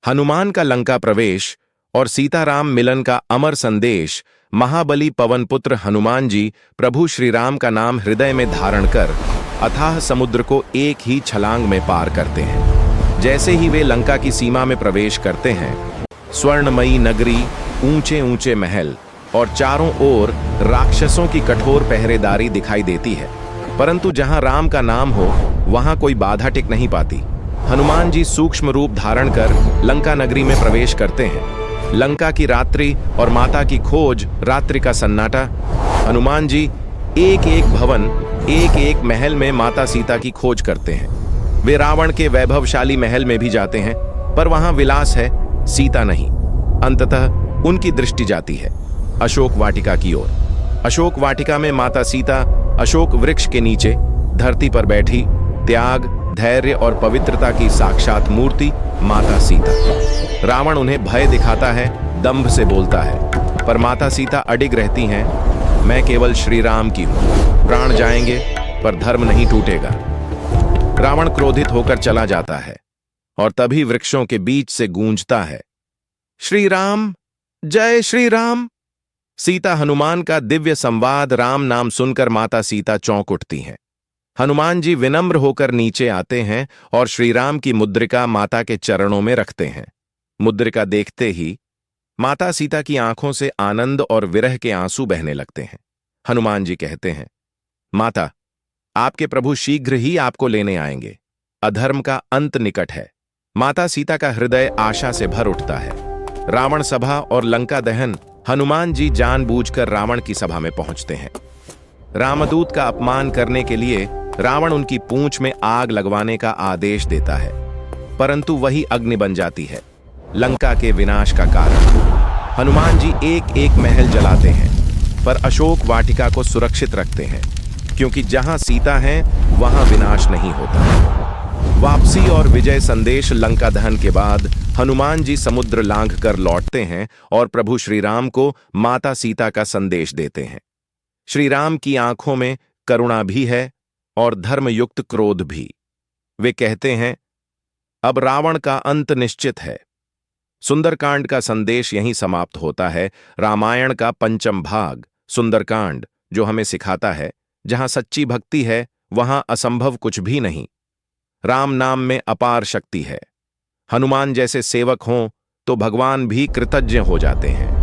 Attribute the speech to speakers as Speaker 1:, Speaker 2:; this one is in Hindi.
Speaker 1: हनुमान का लंका प्रवेश और सीताराम मिलन का अमर संदेश। महाबली पवन पुत्र हनुमान जी प्रभु श्री राम का नाम हृदय में धारण कर अथाह समुद्र को एक ही छलांग में पार करते हैं। जैसे ही वे लंका की सीमा में प्रवेश करते हैं, स्वर्णमयी नगरी, ऊंचे ऊंचे महल और चारों ओर राक्षसों की कठोर पहरेदारी दिखाई देती है। परंतु जहां राम का नाम हो, वहां कोई बाधा टिक नहीं पाती। हनुमान जी सूक्ष्म रूप धारण कर लंका नगरी में प्रवेश करते हैं। लंका की रात्रि और माता की खोज, रात्रि का सन्नाटा। हनुमान जी एक एक भवन, एक एक महल में माता सीता की खोज करते हैं। वे रावण के वैभवशाली महल में भी जाते हैं, पर वहां विलास है, सीता नहीं। अंततः उनकी दृष्टि जाती है अशोक वाटिका की ओर। अशोक वाटिका में माता सीता अशोक वृक्ष के नीचे धरती पर बैठी, त्याग, धैर्य और पवित्रता की साक्षात मूर्ति माता सीता। रावण उन्हें भय दिखाता है, दंभ से बोलता है, पर माता सीता अडिग रहती हैं, मैं केवल श्री राम की हूं। प्राण जाएंगे पर धर्म नहीं टूटेगा। रावण क्रोधित होकर चला जाता है और तभी वृक्षों के बीच से गूंजता है, श्री राम, जय श्री राम। सीता हनुमान का दिव्य संवाद, राम नाम सुनकर माता सीता चौंक उठती हैं। हनुमान जी विनम्र होकर नीचे आते हैं और श्री राम की मुद्रिका माता के चरणों में रखते हैं। मुद्रिका देखते ही माता सीता की आंखों से आनंद और विरह के आंसू बहने लगते हैं। हनुमान जी कहते हैं, माता, आपके प्रभु शीघ्र ही आपको लेने आएंगे। अधर्म का अंत निकट है। माता सीता का हृदय आशा से भर उठता है। रावण सभा और लंका दहन। हनुमान जी जानबूझकर रावण की सभा में पहुंचते हैं। रामदूत का अपमान करने के लिए रावण उनकी पूंछ में आग लगवाने का आदेश देता है, परंतु वही अग्नि बन जाती है, लंका के विनाश का कारण। हनुमान जी एक एक महल जलाते हैं, पर अशोक वाटिका को सुरक्षित रखते हैं, क्योंकि जहां सीता है वहां विनाश नहीं होता। वापसी और विजय संदेश। लंका दहन के बाद हनुमान जी समुद्र लांघ कर लौटते हैं और प्रभु श्री राम को माता सीता का संदेश देते हैं। श्री राम की आंखों में करुणा भी है और धर्मयुक्त क्रोध भी। वे कहते हैं, अब रावण का अंत निश्चित है। सुंदरकांड का संदेश यहीं समाप्त होता है। रामायण का पंचम भाग सुंदरकांड, जो हमें सिखाता है, जहां सच्ची भक्ति है वहां असंभव कुछ भी नहीं। राम नाम में अपार शक्ति है। हनुमान जैसे सेवक हों तो भगवान भी कृतज्ञ हो जाते हैं।